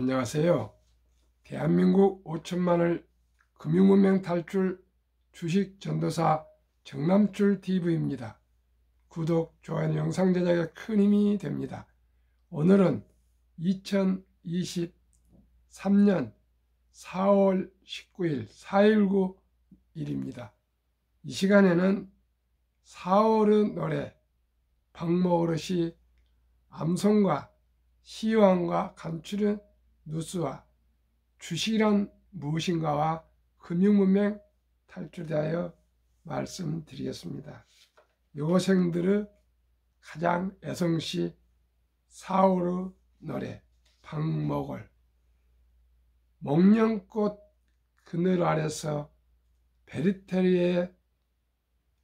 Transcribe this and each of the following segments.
안녕하세요. 대한민국 5천만을 금융문명 탈출 주식 전도사 정남출 TV입니다. 구독, 좋아요, 영상 제작에 큰 힘이 됩니다. 오늘은 2023년 4월 19일 4.19 일입니다. 이 시간에는 4월의 노래 박모어르시 암송과 시황과 간추린 뉴스와 주식이란 무엇인가와 금융문명 탈출에 대하여 말씀드리겠습니다. 여고생들의 가장 애성시 4월의 노래 박목월. 목련꽃 그늘 아래서 베리테리의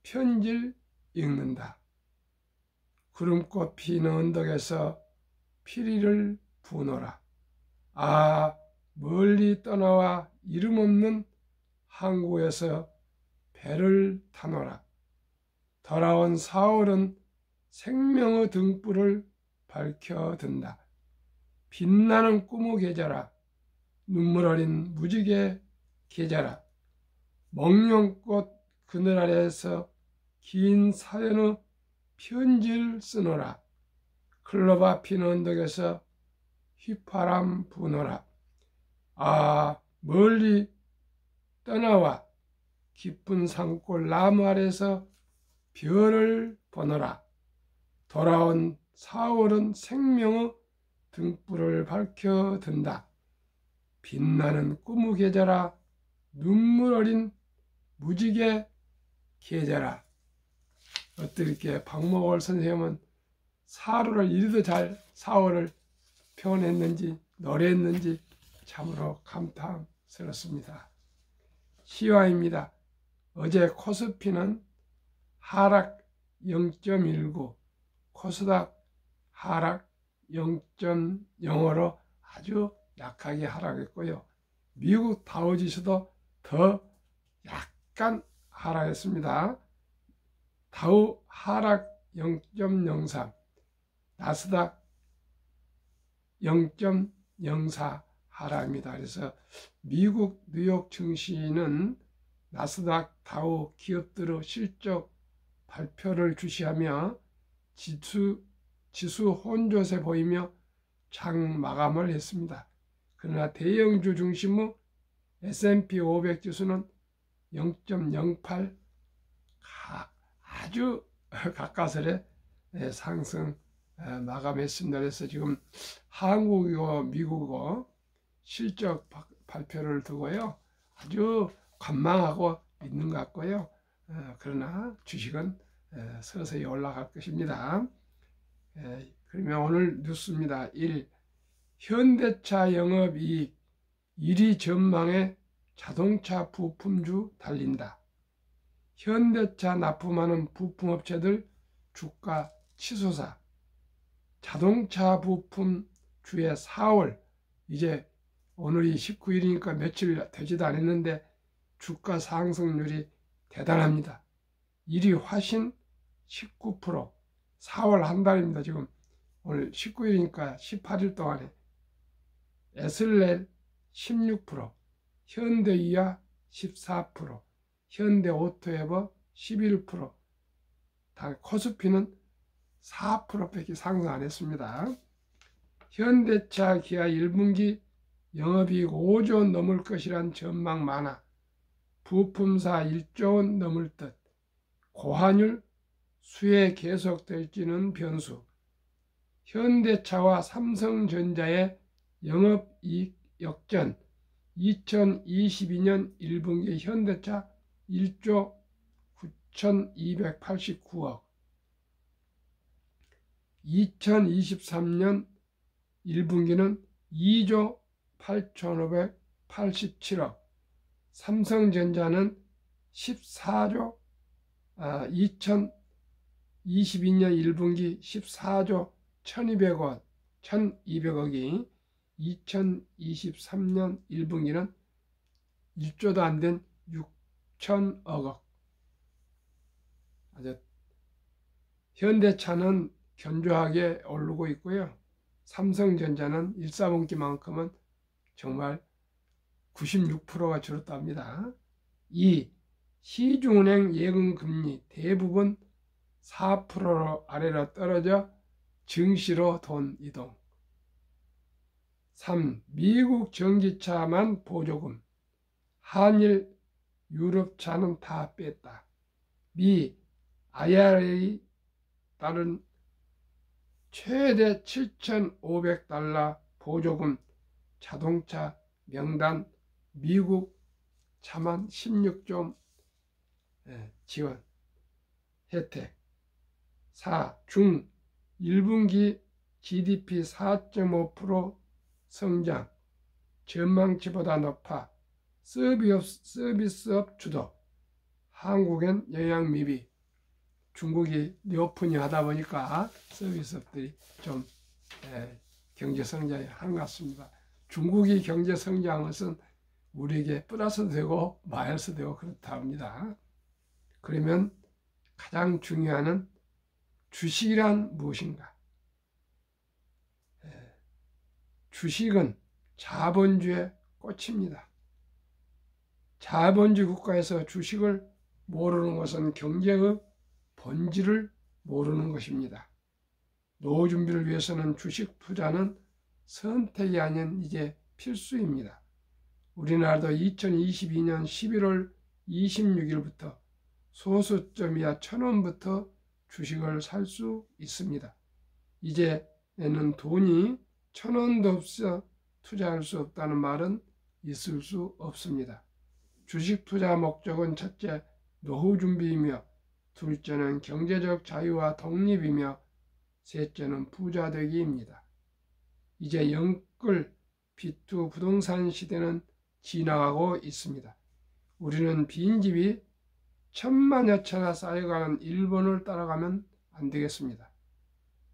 편지를 읽는다. 구름꽃 피는 언덕에서 피리를 부노라. 아, 멀리 떠나와 이름 없는 항구에서 배를 타노라. 돌아온 4월은 생명의 등불을 밝혀든다. 빛나는 꿈의 계절아, 눈물 어린 무지개 계절아, 목련꽃 그늘 아래에서 긴 사연의 편지를 쓰노라. 클로바 피는 언덕에서 휘파람 부노라. 아, 멀리 떠나와 깊은 산골 나무 아래서 별을 보노라. 돌아온 4월은 생명의 등불을 밝혀든다. 빛나는 꿈의 계절아, 눈물 어린 무지개 계절아. 어떻게 박목월 선생님은 4월을 이리도 잘 4월을 표현했는지 노래했는지 참으로 감탄스럽습니다. 시화입니다. 어제 코스피는 하락 0.19, 코스닥 하락 0.05로 아주 약하게 하락했고요. 미국 다우지수도 더 약간 하락했습니다. 다우 하락 0.03, 나스닥 0.04 하락입니다. 그래서 미국 뉴욕 증시는 나스닥 다우 기업들의 실적 발표를 주시하며 지수 혼조세 보이며 장 마감을 했습니다. 그러나 대형주 중심의 S&P 500 지수는 0.08 아주 가까스레 상승 마감했습니다. 그래서 지금 한국이고 미국이고 실적 발표를 두고요 아주 관망하고 있는 것 같고요. 그러나 주식은 서서히 올라갈 것입니다. 그러면 오늘 뉴스입니다. 1. 현대차 영업이익 1위 전망에 자동차 부품주 달린다. 현대차 납품하는 부품업체들 주가 치솟아. 자동차 부품 주의 4월, 이제 오늘이 19일이니까 며칠 되지도 않았는데 주가 상승률이 대단합니다. 1위 화신 19%, 4월 한 달입니다. 지금 오늘 19일이니까 18일 동안에 에슬렐 16%, 현대이아 14%, 현대오토에버 11%, 코스피는 4%밖에 상승 안 했습니다. 현대차 기아 1분기 영업이익 5조 원 넘을 것이란 전망 많아 부품사 1조 원 넘을 듯. 고환율 수혜 계속될지는 변수. 현대차와 삼성전자의 영업이익 역전. 2022년 1분기 현대차 1조 9,289억, 2023년 1분기는 2조 8,587억, 삼성전자는 14조 2022년 1분기 14조 1,200억이 2023년 1분기는 1조도 안 된 6천억억. 현대차는 견조하게 오르고 있고요. 삼성전자는 1, 4분기만큼은 정말 96%가 줄었답니다. 2. 시중은행 예금금리 대부분 4% 아래로 떨어져 증시로 돈 이동. 3. 미국 전기차만 보조금, 한일, 유럽차는 다 뺐다. 미 IRA 따른 최대 7,500달러 보조금 자동차 명단 미국 차만 16종 지원 혜택. 4. 중 1분기 GDP 4.5% 성장 전망치보다 높아 서비스업 주도 한국엔 영향 미비. 중국이 리오프닝 하다 보니까 서비스업들이 좀 경제 성장이 하는 것 같습니다. 중국이 경제 성장한 것은 우리에게 플러스도 되고 마이너스도 되고 그렇다 합니다. 그러면 가장 중요한 주식이란 무엇인가? 주식은 자본주의 꽃입니다. 자본주의 국가에서 주식을 모르는 것은 경제의 본질을 모르는 것입니다. 노후 준비를 위해서는 주식 투자는 선택이 아닌 이제 필수입니다. 우리나라도 2022년 11월 26일부터 소수점이야 1,000원부터 주식을 살 수 있습니다. 이제는 돈이 1,000원도 없어 투자할 수 없다는 말은 있을 수 없습니다. 주식 투자 목적은 첫째, 노후 준비이며 둘째는 경제적 자유와 독립이며 셋째는 부자 되기입니다. 이제 영끌 B2 부동산 시대는 지나가고 있습니다. 우리는 빈집이 1,000만여 채나 쌓여가는 일본을 따라가면 안 되겠습니다.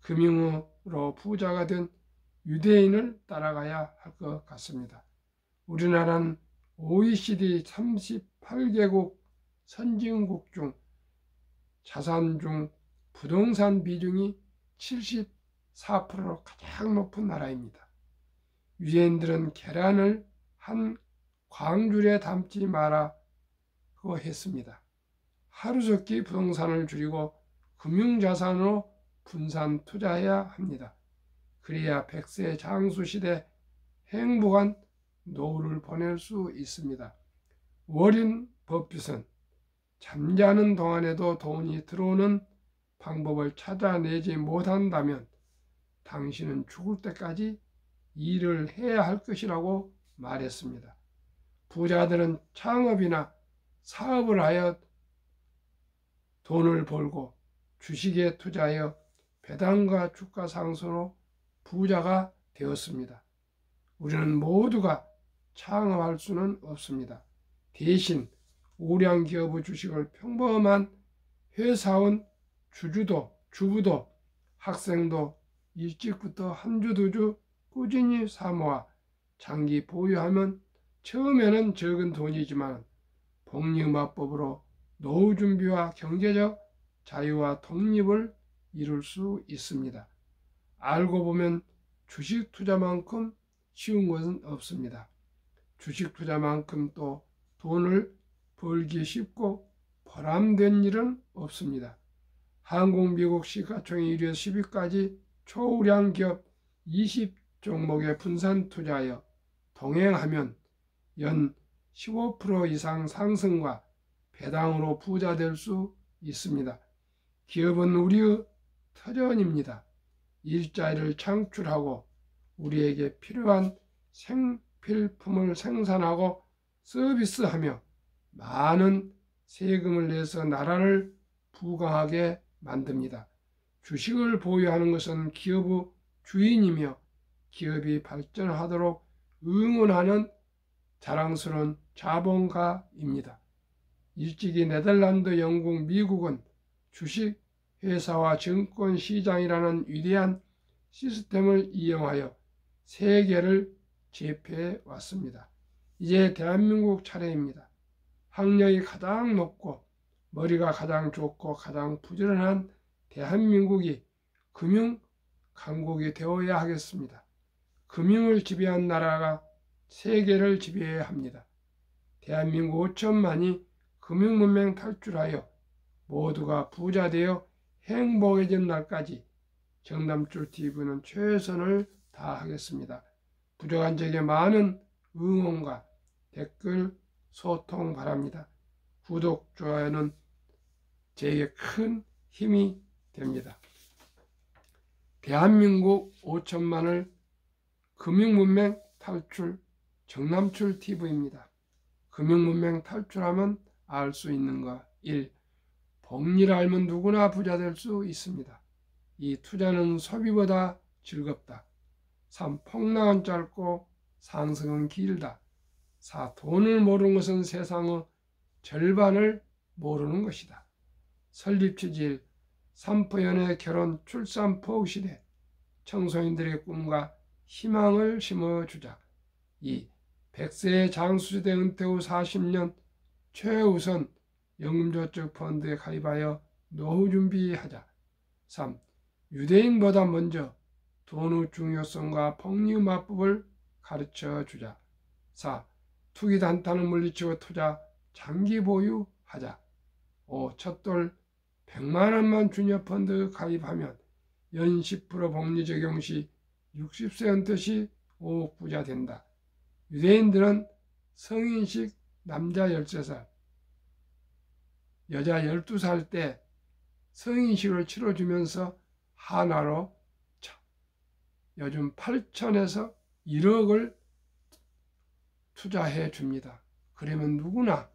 금융으로 부자가 된 유대인을 따라가야 할 것 같습니다. 우리나라는 OECD 38개국 선진국 중 자산 중 부동산 비중이 74%로 가장 높은 나라입니다. 유대인들은 계란을 한 광줄에 담지 말라고 했습니다. 하루속히 부동산을 줄이고 금융자산으로 분산 투자해야 합니다. 그래야 100세 장수시대 행복한 노후를 보낼 수 있습니다. 워렌 버핏은 잠자는 동안에도 돈이 들어오는 방법을 찾아내지 못한다면 당신은 죽을 때까지 일을 해야 할 것이라고 말했습니다. 부자들은 창업이나 사업을 하여 돈을 벌고 주식에 투자하여 배당과 주가 상승으로 부자가 되었습니다. 우리는 모두가 창업할 수는 없습니다. 대신 우량 기업의 주식을 평범한 회사원, 주부도, 학생도 일찍부터 한 주 두 주 꾸준히 사모아 장기 보유하면 처음에는 적은 돈이지만 복리음화법으로 노후 준비와 경제적 자유와 독립을 이룰 수 있습니다. 알고 보면 주식 투자만큼 쉬운 것은 없습니다. 주식 투자만큼 또 돈을 벌기 쉽고 보람된 일은 없습니다. 한국, 미국 시가총액 1위에서 10위까지 초우량 기업 20종목에 분산 투자하여 동행하면 연 15% 이상 상승과 배당으로 부자 될 수 있습니다. 기업은 우리의 터전입니다. 일자리를 창출하고 우리에게 필요한 생필품을 생산하고 서비스하며 많은 세금을 내서 나라를 부강하게 만듭니다. 주식을 보유하는 것은 기업의 주인이며 기업이 발전하도록 응원하는 자랑스러운 자본가입니다. 일찍이 네덜란드, 영국, 미국은 주식회사와 증권시장이라는 위대한 시스템을 이용하여 세계를 제패해 왔습니다. 이제 대한민국 차례입니다. 학력이 가장 높고 머리가 가장 좋고 가장 부지런한 대한민국이 금융 강국이 되어야 하겠습니다. 금융을 지배한 나라가 세계를 지배해야 합니다. 대한민국 5천만이 금융문맹 탈출하여 모두가 부자 되어 행복해진 날까지 정남출TV는 최선을 다하겠습니다. 부족한 적에 많은 응원과 댓글 소통 바랍니다. 구독, 좋아요는 제게 큰 힘이 됩니다. 대한민국 5천만을 금융문맹 탈출 정남출TV입니다. 금융문맹 탈출하면 알 수 있는 것 1. 복리를 알면 누구나 부자 될 수 있습니다. 2. 투자는 소비보다 즐겁다. 3. 폭락은 짧고 상승은 길다. 4. 돈을 모르는 것은 세상의 절반을 모르는 것이다. 설립 취지 1. 삼포연애 결혼 출산 포국 시대 청소년들의 꿈과 희망을 심어주자. 2. 100세의 장수시대 은퇴 후 40년 최우선 연금저축펀드에 가입하여 노후 준비하자. 3. 유대인보다 먼저 돈의 중요성과 복리의 맞법을 가르쳐주자. 4. 투기 단타는 물리치고 투자 장기 보유하자. 5. 첫돌 100만 원만 주녀펀드 가입하면 연 10% 복리 적용 시 60세 은퇴 시 5억 부자 된다. 유대인들은 성인식 남자 13살, 여자 12살 때 성인식을 치러주면서 하나로 요즘 8천에서 1억을 투자해 줍니다. 그러면 누구나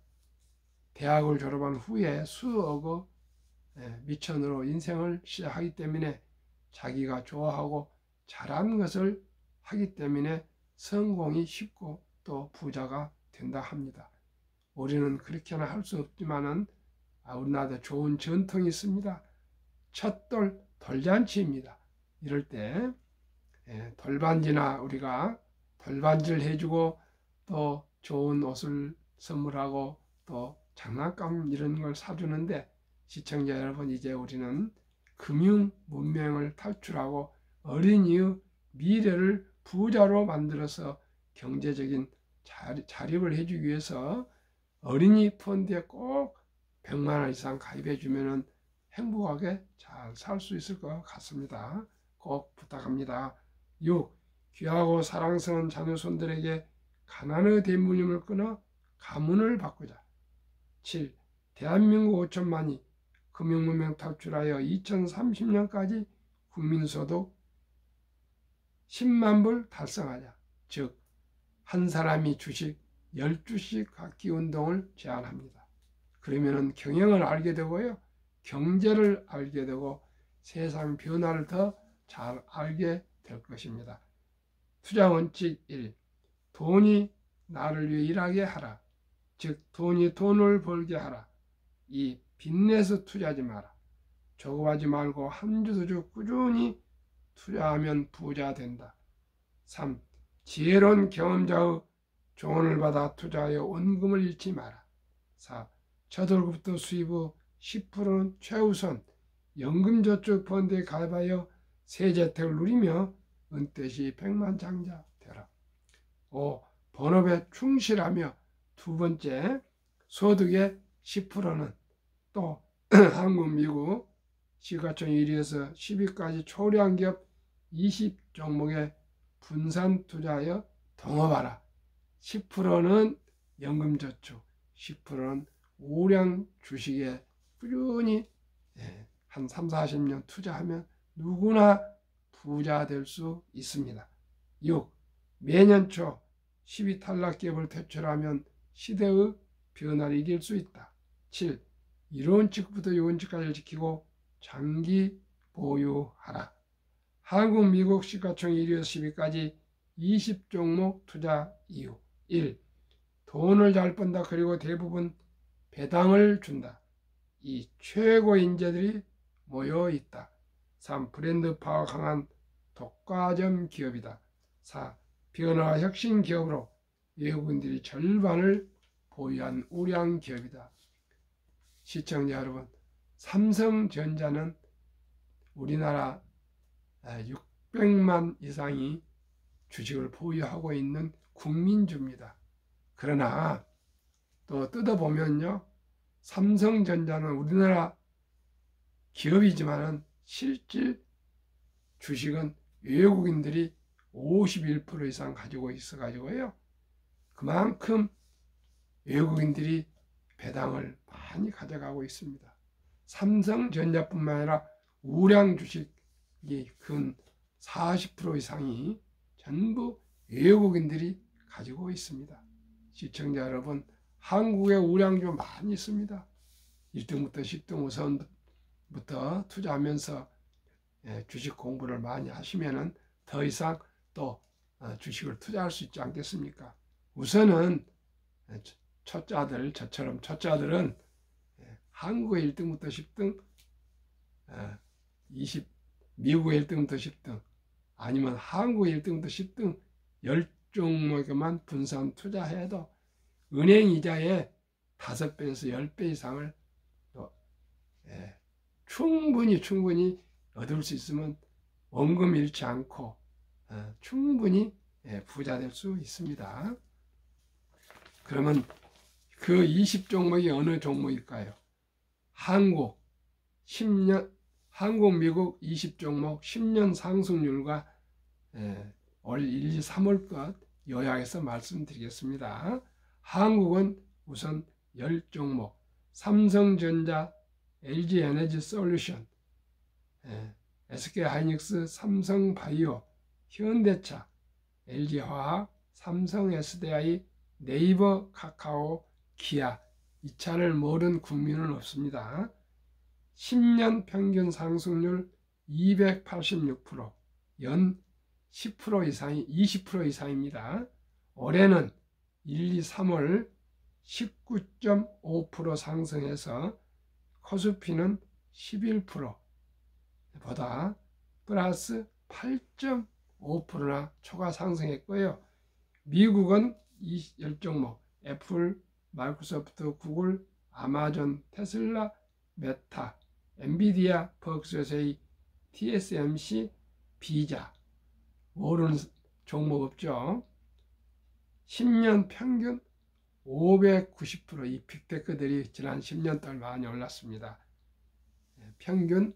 대학을 졸업한 후에 수억의 미천으로 인생을 시작하기 때문에 자기가 좋아하고 잘한 것을 하기 때문에 성공이 쉽고 또 부자가 된다 합니다. 우리는 그렇게는 할 수 없지만은 우리나라도 좋은 전통이 있습니다. 첫돌 돌잔치입니다. 이럴 때 돌반지나 우리가 돌반지를 해주고 또 좋은 옷을 선물하고 또 장난감 이런 걸 사주는데, 시청자 여러분, 이제 우리는 금융 문명을 탈출하고 어린이의 미래를 부자로 만들어서 경제적인 자립을 해주기 위해서 어린이 펀드에 꼭 100만 원 이상 가입해 주면 행복하게 잘 살 수 있을 것 같습니다. 꼭 부탁합니다. 6. 귀하고 사랑스러운 자녀손들에게 가난의 대물림을 끊어 가문을 바꾸자. 7. 대한민국 5천만이 금융문명 탈출하여 2030년까지 국민소득 10만 불 달성하자. 즉, 한 사람이 주식 12주씩 갖기 운동을 제안합니다. 그러면 경영을 알게 되고요, 경제를 알게 되고 세상 변화를 더 잘 알게 될 것입니다. 투자 원칙 1. 돈이 나를 위해 일하게 하라. 즉, 돈이 돈을 벌게 하라. 2. 빚내서 투자하지 마라. 조급하지 말고 한 주 두 주 꾸준히 투자하면 부자 된다. 3. 지혜로운 경험자의 조언을 받아 투자하여 원금을 잃지 마라. 4. 첫 월급부터 수입의 10%는 최우선 연금저축펀드에 가입하여 세제택을 누리며 은퇴 시 백만장자 되라. 5. 본업에 충실하며 두 번째, 소득의 10%는 또 한국, 미국 시가총 1위에서 10위까지 초량 기업 20종목에 분산 투자하여 동업하라. 10%는 연금저축, 10%는 우량 주식에 꾸준히 한 3, 40년 투자하면 누구나 부자 될 수 있습니다. 6. 매년 초 10위 탈락 기업을 퇴출하면 시대의 변화를 이길 수 있다. 7. 이론칙부터 요원칙까지 지키고 장기 보유하라. 한국, 미국 시가총 1위에서 10위까지 20종목 투자 이유. 1. 돈을 잘 번다. 그리고 대부분 배당을 준다. 2. 최고 인재들이 모여 있다. 3. 브랜드 파워 강한 독과점 기업이다. 4. 변화 혁신 기업으로 외국인들이 절반을 보유한 우량 기업이다. 시청자 여러분, 삼성전자는 우리나라 600만 이상이 주식을 보유하고 있는 국민주입니다. 그러나 또 뜯어보면요, 삼성전자는 우리나라 기업이지만은 실질 주식은 외국인들이 51% 이상 가지고 있어가지고요, 그만큼 외국인들이 배당을 많이 가져가고 있습니다. 삼성전자뿐만 아니라 우량 주식이 근 40% 이상이 전부 외국인들이 가지고 있습니다. 시청자 여러분, 한국에 우량주 많이 있습니다. 1등부터 10등 우선부터 투자하면서 주식 공부를 많이 하시면은 더 이상 또 주식을 투자할 수 있지 않겠습니까? 우선은 초짜들, 저처럼 초짜들은 한국의 1등부터 10등, 미국의 1등부터 10등, 아니면 한국의 1등부터 10등 10종목에만 분산 투자해도 은행 이자의 5배에서 10배 이상을 충분히 얻을 수 있으면 원금 잃지 않고 충분히 부자 될 수 있습니다. 그러면 그 20종목이 어느 종목일까요? 한국, 미국 20종목 10년 상승률과 올 1, 2, 3월 것 요약해서 말씀드리겠습니다. 한국은 우선 10종목, 삼성전자, LG에너지솔루션, SK하이닉스, 삼성바이오, 현대차, LG화학, 삼성SDI, 네이버, 카카오, 기아, 이 차를 모르는 국민은 없습니다. 10년 평균 상승률 286%, 연 10% 이상이 20% 이상입니다. 올해는 1, 2, 3월 19.5% 상승해서 코스피는 11% 보다 플러스 8.5%나 초과 상승했고요. 미국은 10종목, 애플, 마이크로소프트, 구글, 아마존, 테슬라, 메타, 엔비디아, 버크셔세이, TSMC, 비자, 모르는 종목 없죠. 10년 평균 590%, 이 빅테크들이 지난 10년 동안 많이 올랐습니다. 평균,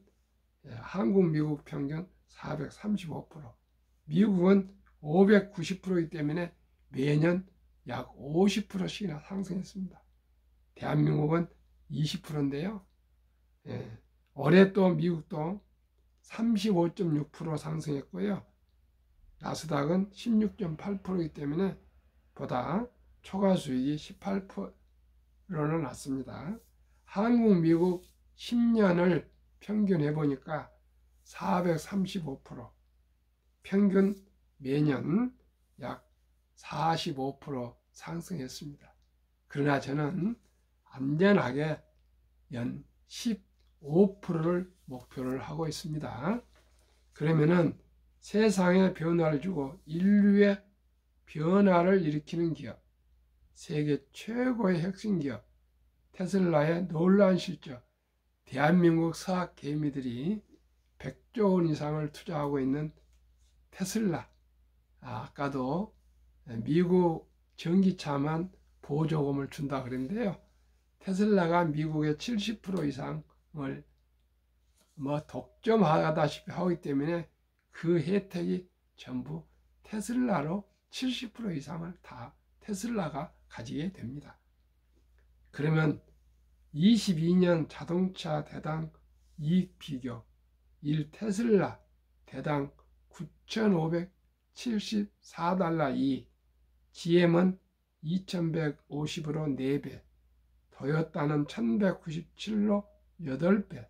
한국, 미국 평균 435%, 미국은 590%이기 때문에 매년 약 50%씩이나 상승했습니다. 대한민국은 20%인데요. 올해 또 미국도 35.6% 상승했고요. 나스닥은 16.8%이기 때문에 보다 초과 수익이 18%는 났습니다. 한국, 미국 10년을 평균해 보니까 435%, 평균 매년 약 45% 상승했습니다. 그러나 저는 안전하게 연 15%를 목표를 하고 있습니다. 그러면은 세상에 변화를 주고 인류의 변화를 일으키는 기업, 세계 최고의 혁신 기업, 테슬라의 놀라운 실적, 대한민국 서학 개미들이 100조 원 이상을 투자하고 있는 테슬라, 아까도 미국 전기차만 보조금을 준다 그랬는데요. 테슬라가 미국의 70% 이상을 독점하다시피 하기 때문에 그 혜택이 전부 테슬라로 70% 이상을 다 테슬라가 가지게 됩니다. 그러면 22년 자동차 대당 이익 비교 1 테슬라 대당 9,574달러 이익, GM은 2,150으로 4배, 토요타는 1,197로 8배,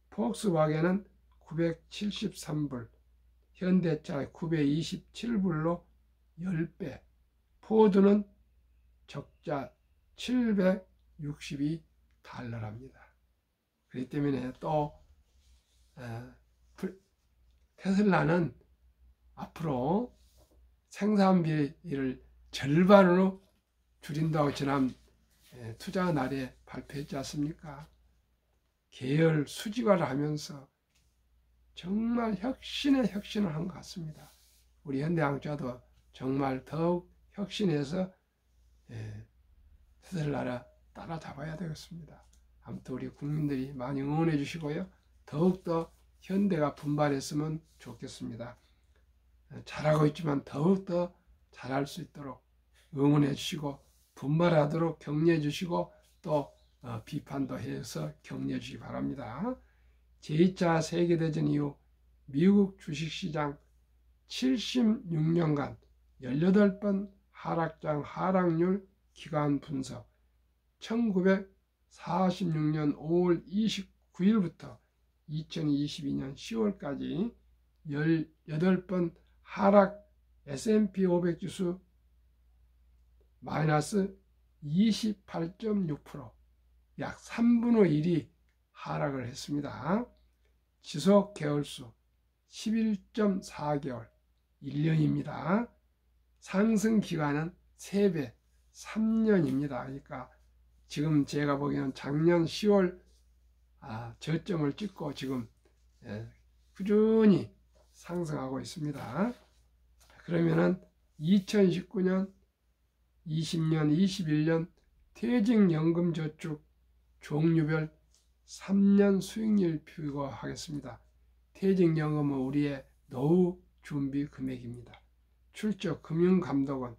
폭스바겐은 973불, 현대차 927불로 10배, 포드는 적자 762달러랍니다. 그렇기 때문에 또 테슬라는 앞으로 생산비를 절반으로 줄인다고 지난 투자 날에 발표했지 않습니까? 계열 수직화를 하면서 정말 혁신을 한 것 같습니다. 우리 현대항자도 정말 더욱 혁신해서 테슬라를 따라잡아야 되겠습니다. 아무튼 우리 국민들이 많이 응원해 주시고요. 더욱더 현대가 분발했으면 좋겠습니다. 잘하고 있지만 더욱더 잘할 수 있도록 응원해 주시고 분발하도록 격려해 주시고 또 비판도 해서 격려해 주시기 바랍니다. 제2차 세계대전 이후 미국 주식시장 76년간 18번 하락장 하락률 기간 분석 1946년 5월 29일부터 2022년 10월까지 18번 하락 S&P 500 지수 마이너스 28.6%, 약 3분의 1이 하락을 했습니다. 지속 개월수 11.4개월, 1년입니다. 상승 기간은 3배, 3년입니다. 그러니까 지금 제가 보기에는 작년 10월 저점을 찍고 지금 꾸준히 상승하고 있습니다. 그러면은 2019년, 20년, 21년 퇴직연금저축 종류별 3년 수익률 비교하겠습니다. 퇴직연금은 우리의 노후 준비 금액입니다. 출처 금융감독원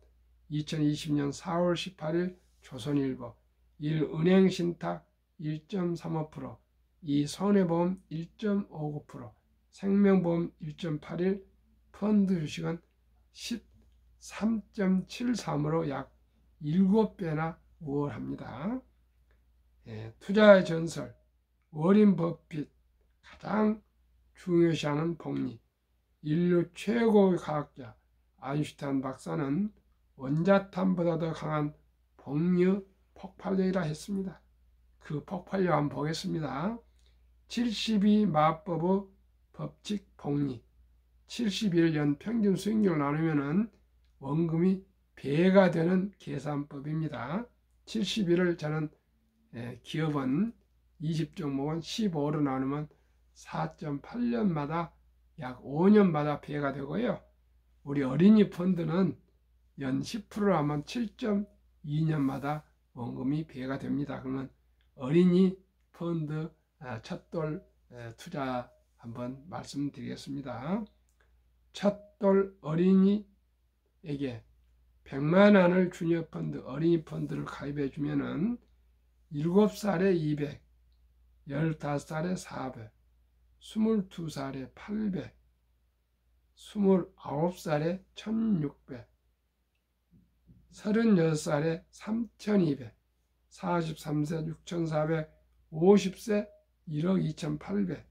2020년 4월 18일 조선일보 1. 은행신탁 1.35%, 2. 손해보험 1.59%, 생명보험 1.81%, 펀드 주식은 13.73으로 약 7배나 우월합니다. 투자의 전설, 워린 버핏 가장 중요시하는 복리, 인류 최고의 과학자 아인슈타인 박사는 원자탄보다 더 강한 복리의 폭발력이라 했습니다. 그 폭발력 한번 보겠습니다. 72마법의 법칙 복리, 71년 평균 수익률을 나누면 원금이 배가 되는 계산법입니다. 71을 저는 기업은 20종목은 15로 나누면 4.8년마다 약 5년마다 배가 되고요. 우리 어린이 펀드는 연 10%로 하면 7.2년마다 원금이 배가 됩니다. 그러면 어린이 펀드 첫돌 투자 한번 말씀드리겠습니다. 첫돌 어린이에게 100만 원을 주니어 펀드, 어린이 펀드를 가입해 주면은 7살에 200, 15살에 400, 22살에 800, 29살에 1600, 36살에 3200, 43세 6400, 50세 1억 2800,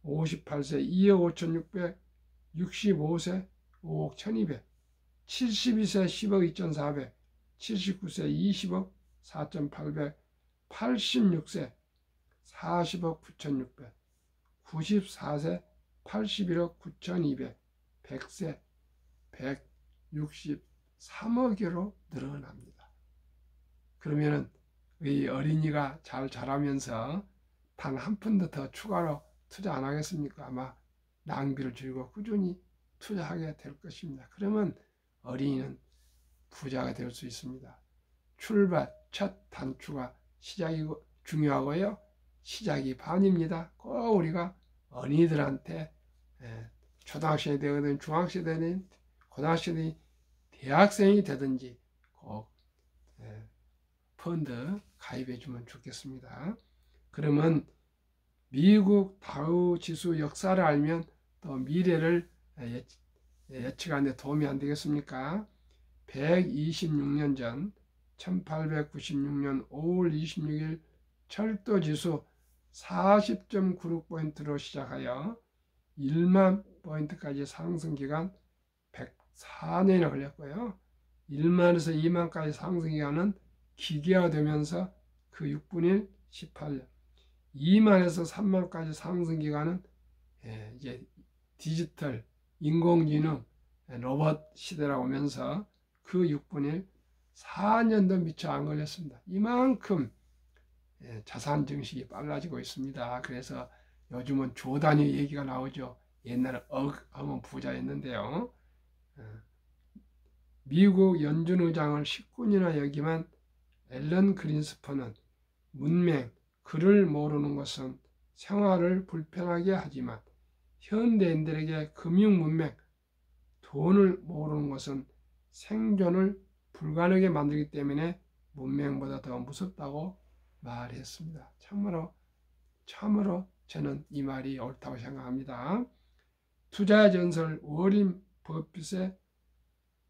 58세 2억 5600, 65세 5억 1200, 72세 10억 2400, 79세 20억 4800, 86세 40억 9600, 94세 81억 9200, 100세 163억으로 늘어납니다. 그러면은 이 어린이가 잘 자라면서 단 한 푼도 더 추가로 투자 안 하겠습니까? 아마 낭비를 줄이고 꾸준히 투자하게 될 것입니다. 그러면 어린이는 부자가 될 수 있습니다. 출발, 첫 단추가 시작이 중요하고요. 시작이 반입니다. 꼭 우리가 어린이들한테 초등학생이 되거든 중학생이 되든 고등학생이 대학생이 되든지 꼭 펀드 가입해 주면 좋겠습니다. 그러면 미국 다우 지수 역사를 알면 또 미래를 예측하는 데 도움이 안 되겠습니까? 126년 전 1896년 5월 26일 철도 지수 40.96포인트로 시작하여 1만 포인트까지 상승 기간 104년이 걸렸고요. 1만에서 2만까지 상승 기간은 기계화되면서 그 6분의 18년. 2만에서 3만까지 상승 기간은 이제 디지털, 인공지능, 로봇 시대라고 하면서 그 6분의 4년도 미처 안 걸렸습니다. 이만큼 자산 증식이 빨라지고 있습니다. 그래서 요즘은 조 단위 얘기가 나오죠. 옛날에 억 하면 부자였는데요. 미국 연준 의장을 식군이나 여기만 앨런 그린스퍼는 문맹, 글을 모르는 것은 생활을 불편하게 하지만 현대인들에게 금융 문맹, 돈을 모르는 것은 생존을 불가능하게 만들기 때문에 문맹보다 더 무섭다고 말했습니다. 참으로 저는 이 말이 옳다고 생각합니다. 투자 전설 워린 버핏의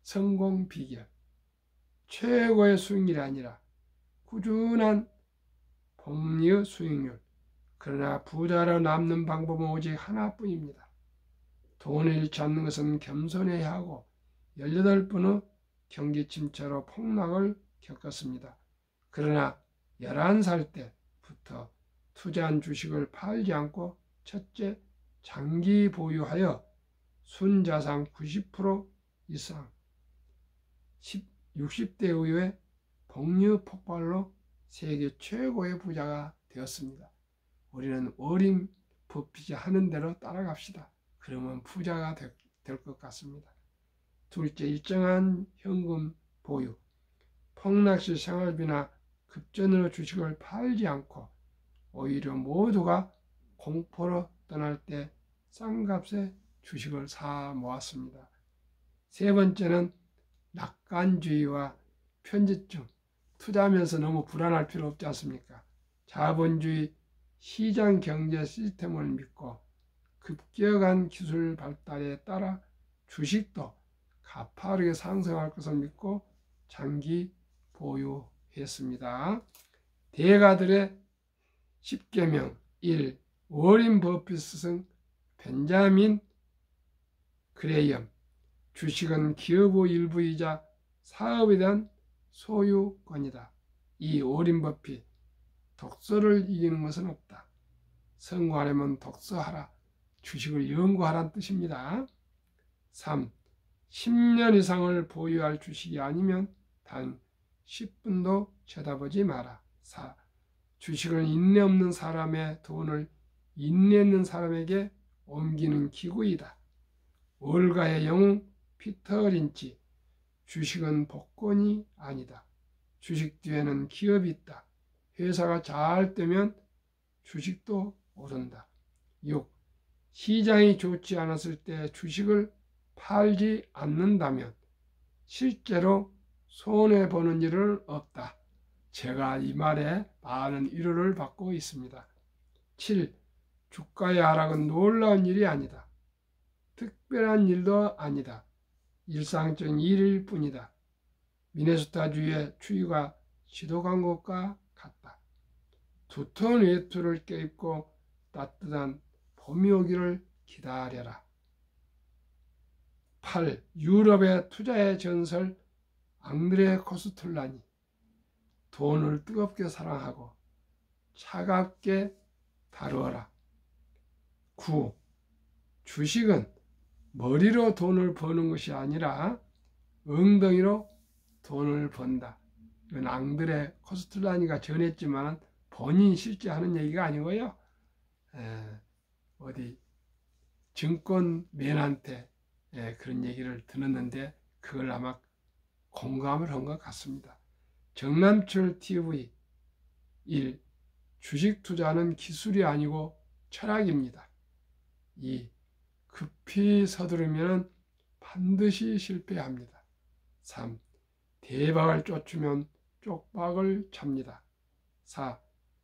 성공 비결. 최고의 수익률이 아니라 꾸준한 복리의 수익률. 그러나 부자로 남는 방법은 오직 하나뿐입니다. 돈을 잃지 않는 것은 겸손해야 하고 18번의 경기 침체로 폭락을 겪었습니다. 그러나 11살 때부터 투자한 주식을 팔지 않고 첫째, 장기 보유하여 순자산 90% 이상 60대 이후에 복리 폭발로 세계 최고의 부자가 되었습니다. 우리는 워린 버핏이 하는 대로 따라갑시다. 그러면 부자가 될 것 같습니다. 둘째, 일정한 현금 보유. 폭락시 생활비나 급전으로 주식을 팔지 않고 오히려 모두가 공포로 떠날 때 싼 값에 주식을 사 모았습니다. 세 번째는 낙관주의와 편집증. 투자하면서 너무 불안할 필요 없지 않습니까? 자본주의 시장 경제 시스템을 믿고 급격한 기술 발달에 따라 주식도 가파르게 상승할 것을 믿고 장기 보유했습니다. 대가들의 10계명 1. 워린 버핏은 벤자민 그레이엄. 주식은 기업의 일부이자 사업에 대한 소유권이다. 2. 워린 버핏. 독서를 이기는 것은 없다. 성공하려면 독서하라. 주식을 연구하라는 뜻입니다. 3. 10년 이상을 보유할 주식이 아니면 단 10분도 쳐다보지 마라. 4. 주식은 인내 없는 사람의 돈을 인내 있는 사람에게 옮기는 기구이다. 월가의 영웅 피터 린치. 주식은 복권이 아니다. 주식 뒤에는 기업이 있다. 회사가 잘 되면 주식도 오른다. 6. 시장이 좋지 않았을 때 주식을 팔지 않는다면 실제로 손해보는 일은 없다. 제가 이 말에 많은 위로를 받고 있습니다. 7. 주가의 하락은 놀라운 일이 아니다. 특별한 일도 아니다. 일상적인 일일 뿐이다. 미네소타주의 추위가 지독한 것과 같다. 두터운 외투를 껴입고 따뜻한 봄이 오기를 기다려라. 8. 유럽의 투자의 전설 앙드레 코스툴라니. 돈을 뜨겁게 사랑하고 차갑게 다루어라. 9. 주식은 머리로 돈을 버는 것이 아니라 엉덩이로 돈을 번다. 이건 앙드레 코스툴라니가 전했지만 본인이 실제 하는 얘기가 아니고요. 어디 증권맨한테 그런 얘기를 들었는데 그걸 아마 공감을 한 것 같습니다. 정남철 TV 1. 주식 투자는 기술이 아니고 철학입니다. 2. 급히 서두르면 반드시 실패합니다. 3. 대박을 쫓으면 쪽박을 찹니다. 4.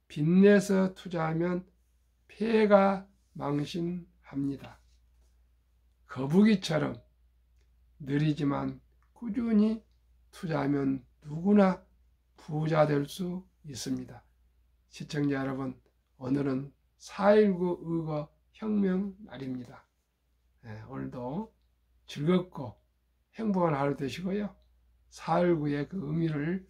빚내서 투자하면 폐가 망신합니다. 거북이처럼 느리지만 꾸준히 투자하면 누구나 부자 될 수 있습니다. 시청자 여러분, 오늘은 4.19 의거 혁명 날입니다. 오늘도 즐겁고 행복한 하루 되시고요. 4.19의 그 의미를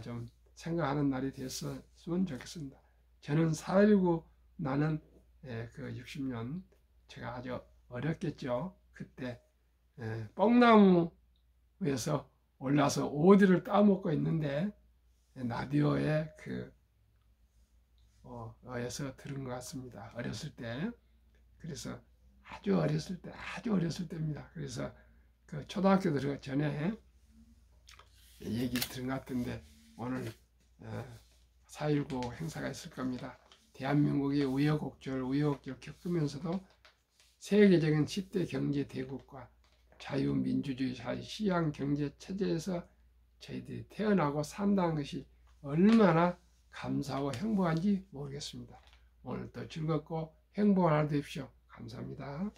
좀 생각하는 날이 됐으면 좋겠습니다. 저는 4.19 나는 그 60년 제가 아주 어렸겠죠. 그때 뽕나무에서 올라서 오디를 따먹고 있는데 라디오에 에서 들은 것 같습니다. 어렸을 때. 그래서 아주 어렸을 때입니다. 그래서 그 초등학교 들어가기 전에 얘기 들은 것 같은데 오늘 4.19 행사가 있을 겁니다. 대한민국이 우여곡절 겪으면서도 세계적인 10대 경제 대국과 자유민주주의 시장 경제 체제에서 저희들이 태어나고 산다는 것이 얼마나 감사하고 행복한지 모르겠습니다. 오늘도 즐겁고 행복한 하루 되십시오. 감사합니다.